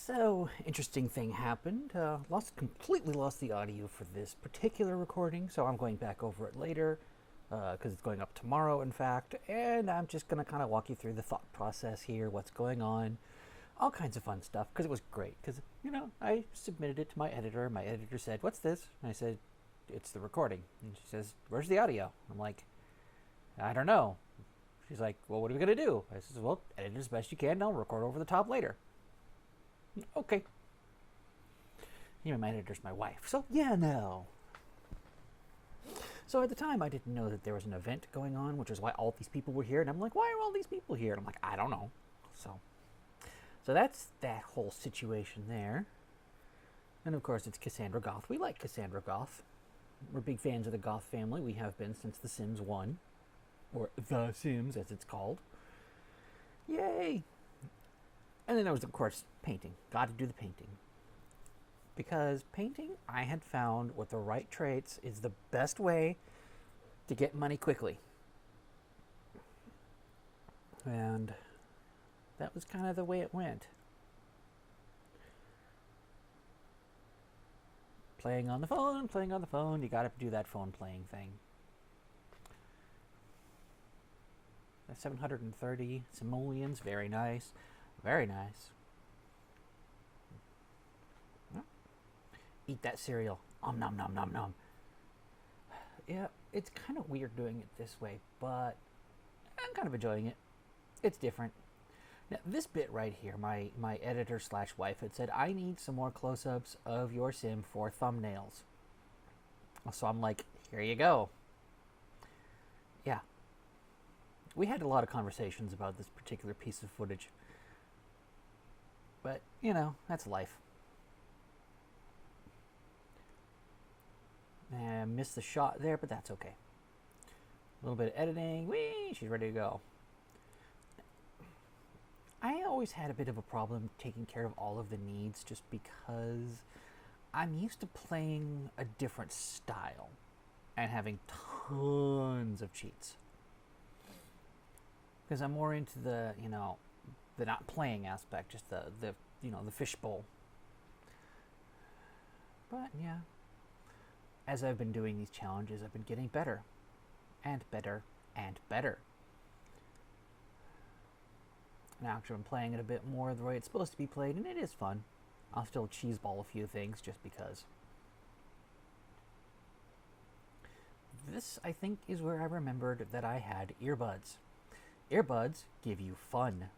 So, interesting thing happened. Completely lost the audio for this particular recording, so I'm going back over it later because it's going up tomorrow, in fact. And I'm just going to kind of walk you through the thought process here, what's going on, all kinds of fun stuff. Because it was great. Because I submitted it to my editor. My editor said, "What's this?" And I said, "It's the recording." And she says, "Where's the audio?" I'm like, "I don't know." She's like, "Well, what are we going to do?" I says, "Well, edit it as best you can, and I'll record over the top later." Okay. My editor's my wife, so yeah, no. So at the time, I didn't know that there was an event going on, which is why all these people were here. And I'm like, why are all these people here? And I'm like, I don't know. So that's that whole situation there. And of course, it's Cassandra Goth. We like Cassandra Goth. We're big fans of the Goth family. We have been since The Sims 1, or The Sims as it's called. Yay! And then there was, of course, painting. Got to do the painting. Because painting, I had found with the right traits is the best way to get money quickly. And that was kind of the way it went. Playing on the phone, you gotta do that phone playing thing. That's 730 simoleons, very nice. Very nice. Eat that cereal. Nom nom nom nom nom. Yeah, it's kind of weird doing it this way, but I'm kind of enjoying it. It's different. Now, this bit right here, my editor / wife had said, I need some more close-ups of your sim for thumbnails. So I'm like, here you go. Yeah. We had a lot of conversations about this particular piece of footage. But, that's life. I missed the shot there, but that's okay. A little bit of editing. Whee! She's ready to go. I always had a bit of a problem taking care of all of the needs just because I'm used to playing a different style and having tons of cheats. Because I'm more into the not playing aspect, just the fishbowl. But yeah, as I've been doing these challenges, I've been getting better and better and better. Now actually I'm playing it a bit more the way it's supposed to be played, and it is fun. I'll still cheeseball a few things just because. This, I think, is where I remembered that I had earbuds. Earbuds give you fun.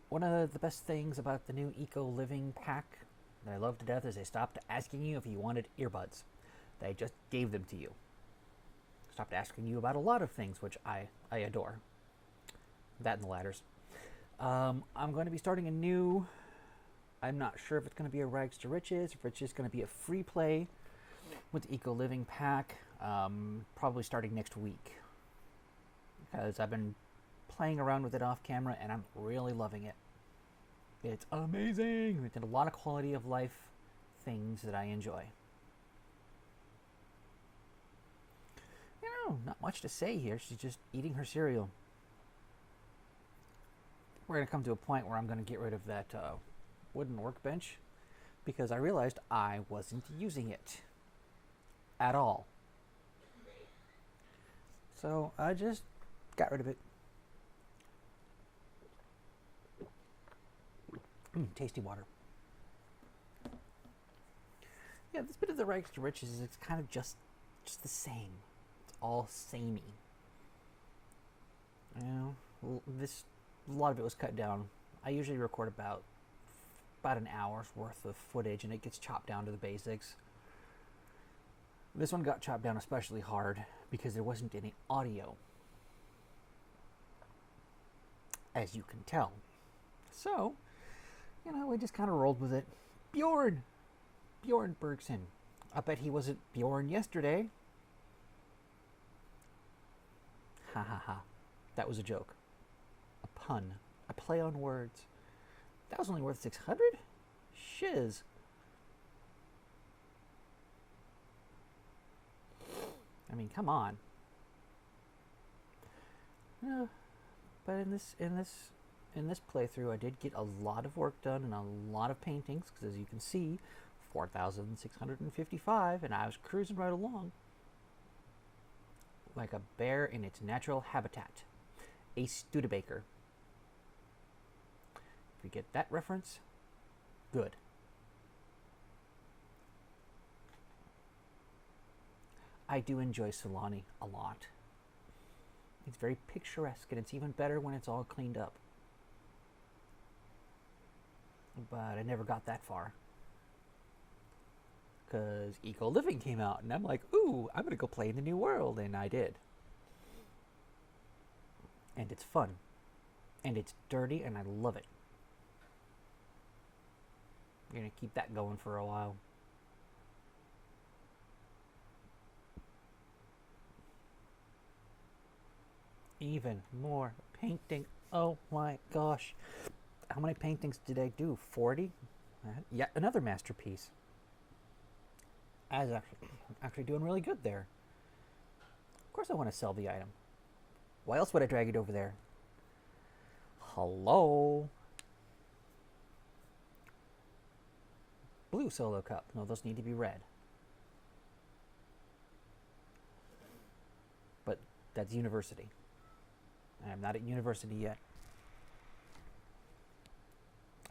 One of the best things about the new Eco Living pack that I love to death is they stopped asking you if you wanted earbuds. They just gave them to you. Stopped asking you about a lot of things, which I adore. That and the ladders. I'm going to be starting a new... I'm not sure if it's going to be a Rags to Riches, if it's just going to be a free play with the Eco Living pack, probably starting next week. Because I've been playing around with it off camera and I'm really loving it. It's amazing. We did a lot of quality of life things that I enjoy. Not much to say here. She's just eating her cereal. We're going to come to a point where I'm going to get rid of that wooden workbench because I realized I wasn't using it at all. So I just got rid of it. Tasty water. Yeah, this bit of the Rags to Riches is kind of just the same. It's all samey. A lot of it was cut down. I usually record about an hour's worth of footage, and it gets chopped down to the basics. This one got chopped down especially hard because there wasn't any audio, as you can tell. So, we just kind of rolled with it. Bjorn Bergson. I bet he wasn't Bjorn yesterday. Ha ha ha. That was a joke. A pun. A play on words. That was only worth 600? Shiz. I mean, come on. But in this in this playthrough, I did get a lot of work done and a lot of paintings, because as you can see, 4,655, and I was cruising right along like a bear in its natural habitat. A Studebaker. If you get that reference, good. I do enjoy Sulani a lot. It's very picturesque, and it's even better when it's all cleaned up. But I never got that far, because Eco Living came out, and I'm like, ooh, I'm gonna go play in the new world, and I did. And it's fun, and it's dirty, and I love it. I'm gonna keep that going for a while. Even more painting. Oh my gosh. How many paintings did I do? 40? Yet another masterpiece. I was actually doing really good there. Of course I want to sell the item. Why else would I drag it over there? Hello? Blue solo cup. No, those need to be red. But that's university. I'm not at university yet.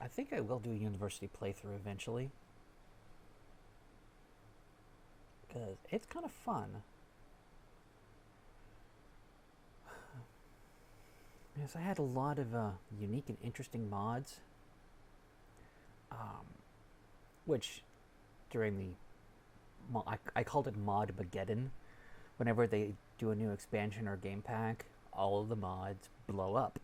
I think I will do a university playthrough eventually, because it's kind of fun. Yes, I had a lot of unique and interesting mods, which during the I called it Mod-mageddon. Whenever they do a new expansion or game pack, all of the mods blow up.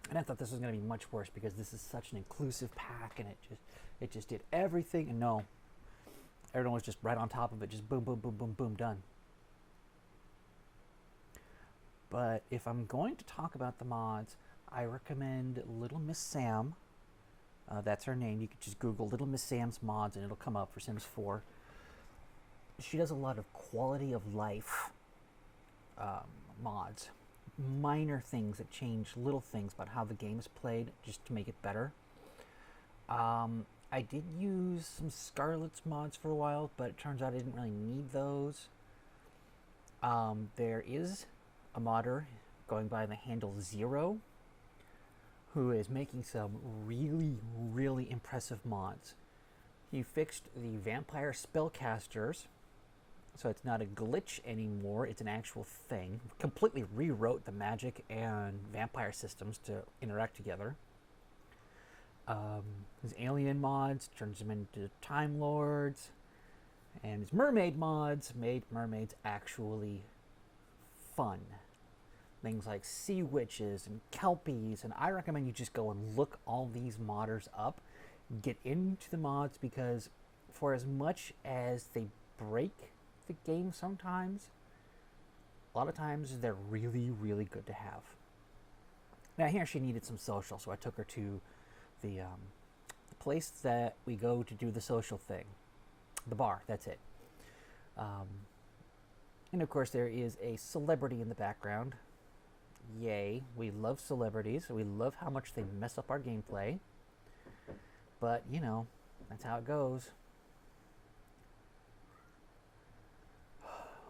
And I thought this was going to be much worse, because this is such an inclusive pack, and it just did everything. And no, everyone was just right on top of it, just boom, boom, boom, boom, boom, done. But if I'm going to talk about the mods, I recommend Little Miss Sam. That's her name. You could just Google Little Miss Sam's mods, and it'll come up for Sims 4. She does a lot of quality of life mods. Minor things that change little things about how the game is played, just to make it better. I did use some Scarlet's mods for a while, but it turns out I didn't really need those. There is a modder going by the handle Zero, who is making some really, really impressive mods. He fixed the vampire spellcasters, so it's not a glitch anymore, it's an actual thing. Completely rewrote the magic and vampire systems to interact together. His alien mods turns them into Time Lords. And his mermaid mods made mermaids actually fun. Things like sea witches and kelpies, and I recommend you just go and look all these modders up. Get into the mods, because for as much as they break the game sometimes, a lot of times they're really, really good to have. Now here she needed some social, so I took her to the place that we go to do the social thing. The bar, that's it. And of course there is a celebrity in the background. Yay, we love celebrities. We love how much they mess up our gameplay. But, you know, that's how it goes.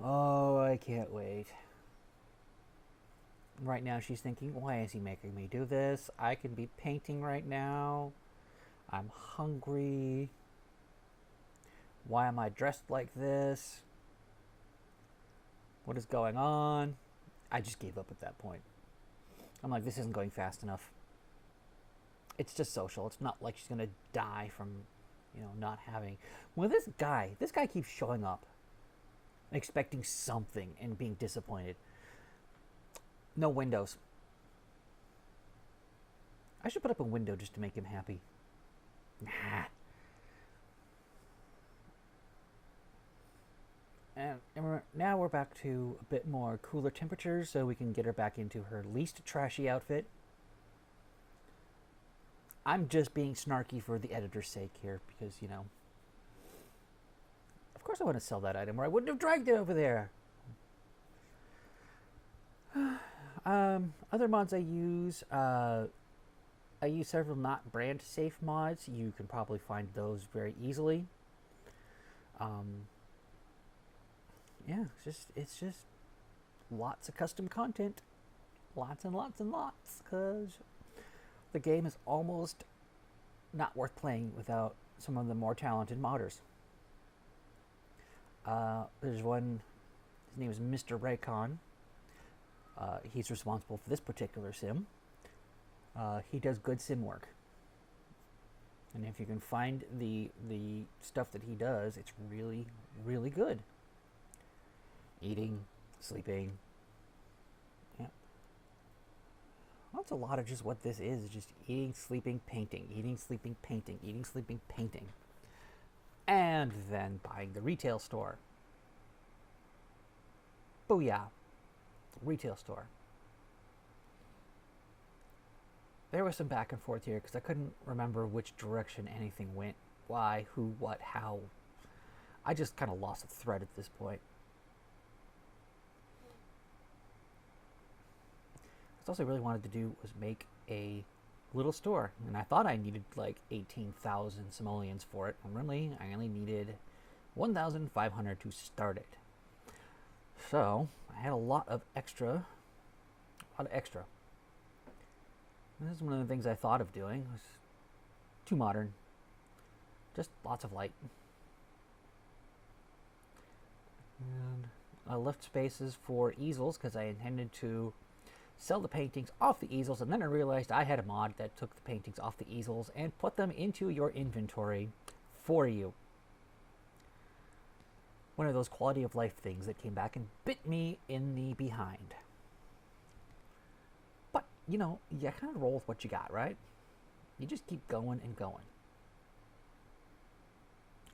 Oh, I can't wait. Right now she's thinking, why is he making me do this? I can be painting right now. I'm hungry. Why am I dressed like this? What is going on? I just gave up at that point. I'm like, this isn't going fast enough. It's just social. It's not like she's going to die from, you know, not having... Well, this guy keeps showing up, expecting something and being disappointed. No windows. I should put up a window just to make him happy. Nah. And now we're back to a bit more cooler temperatures, so we can get her back into her least trashy outfit. I'm just being snarky for the editor's sake here, because, you know, of course I want to sell that item, or I wouldn't have dragged it over there. Other mods I use several not brand safe mods. You can probably find those very easily. Um, yeah, it's just lots of custom content, lots and lots and lots, because the game is almost not worth playing without some of the more talented modders. There's one. His name is Mr. Raycon. He's responsible for this particular sim. He does good sim work, and if you can find the stuff that he does, it's really really good. Eating, sleeping. Yeah, that's a lot of just what this is. Just eating, sleeping, painting, eating, sleeping, painting, eating, sleeping, painting, and then buying the retail store. Booyah! Retail store. There was some back and forth here because I couldn't remember which direction anything went. Why, who, what, how. I just kind of lost the thread at this point. What I also really wanted to do was make a little store, and I thought I needed like 18,000 simoleons for it, and really I only needed 1,500 to start it. So I had a lot of extra. And this is one of the things I thought of doing. It was too modern. Just lots of light. And I left spaces for easels because I intended to sell the paintings off the easels, and then I realized I had a mod that took the paintings off the easels and put them into your inventory for you. One of those quality of life things that came back and bit me in the behind. But, you know, you kind of roll with what you got, right? You just keep going and going.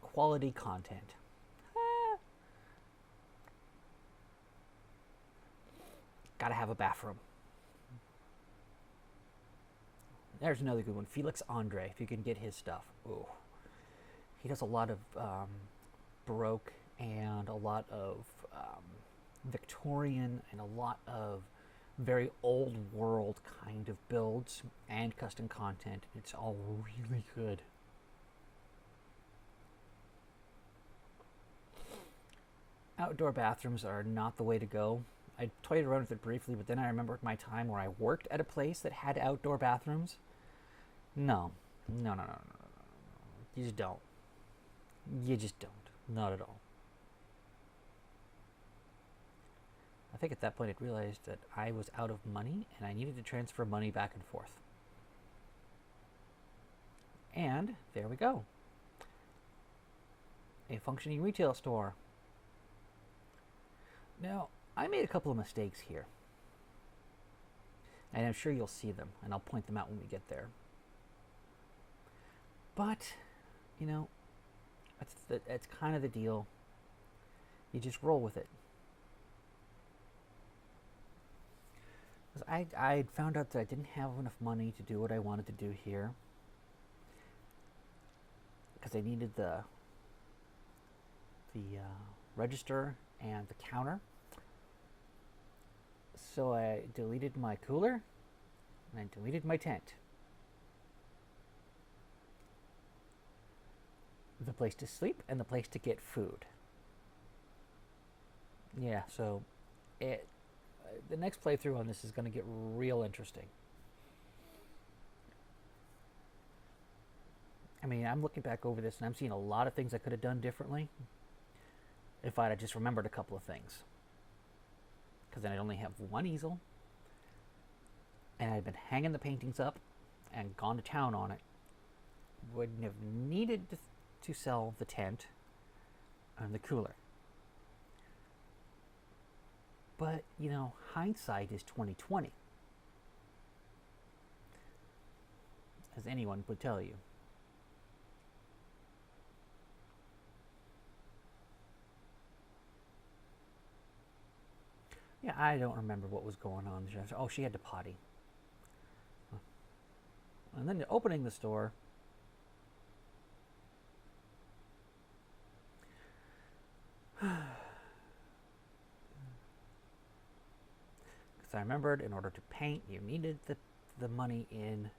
Quality content. Gotta have a bathroom. There's another good one. Felix Andre, if you can get his stuff. Ooh. He does a lot of Baroque and a lot of Victorian and a lot of very old world kind of builds and custom content. It's all really good. Outdoor bathrooms are not the way to go. I toyed around with it briefly, but then I remembered my time where I worked at a place that had outdoor bathrooms. No. No. You just don't. You just don't. Not at all. I think at that point I realized that I was out of money and I needed to transfer money back and forth. And there we go. A functioning retail store. Now, I made a couple of mistakes here. And I'm sure you'll see them, and I'll point them out when we get there. But, you know, that's kind of the deal. You just roll with it. I found out that I didn't have enough money to do what I wanted to do here. Because I needed the register and the counter. So I deleted my cooler and I deleted my tent. The place to sleep and the place to get food. Yeah, so the next playthrough on this is going to get real interesting. I mean, I'm looking back over this and I'm seeing a lot of things I could have done differently if I'd have just remembered a couple of things. Because then I'd only have one easel, and I'd been hanging the paintings up and gone to town on it. Wouldn't have needed to sell the tent and the cooler. But, you know, hindsight is 20/20, as anyone would tell you. Yeah, I don't remember what was going on. Oh, she had to potty. And then opening the store. Because I remembered in order to paint, you needed the money in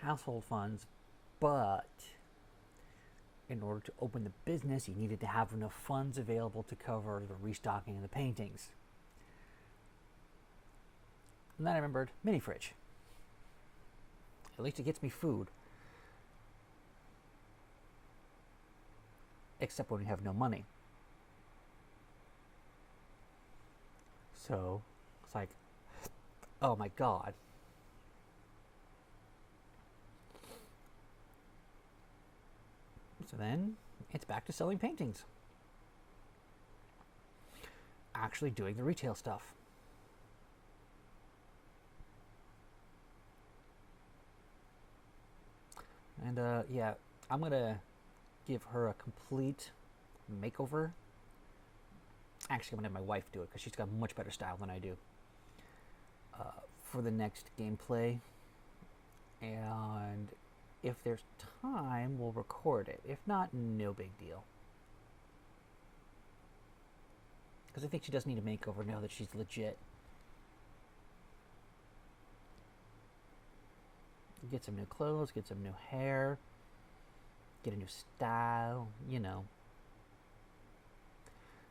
household funds, but in order to open the business, you needed to have enough funds available to cover the restocking of the paintings. And then I remembered mini fridge. At least it gets me food. Except when you have no money. So it's like, oh my God. So then it's back to selling paintings. Actually doing the retail stuff. And yeah, I'm going to give her a complete makeover. Actually, I'm going to have my wife do it because she's got much better style than I do. For the next gameplay. And if there's time, we'll record it. If not, no big deal. Because I think she does need a makeover now that she's legit. Get some new clothes, get some new hair, get a new style, you know.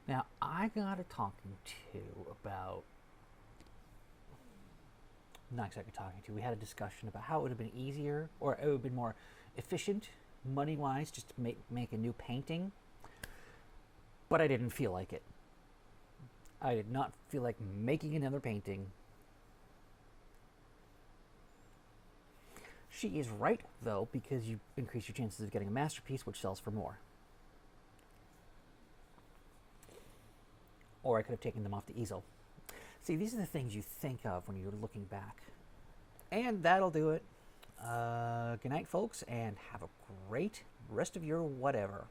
Now, I got a talking to about... Not exactly talking to. We had a discussion about how it would have been easier, or it would have been more efficient, money-wise, just to make a new painting. But I didn't feel like it. I did not feel like making another painting. She is right, though, because you increase your chances of getting a masterpiece, which sells for more. Or I could have taken them off the easel. See, these are the things you think of when you're looking back. And that'll do it. Good night, folks, and have a great rest of your whatever.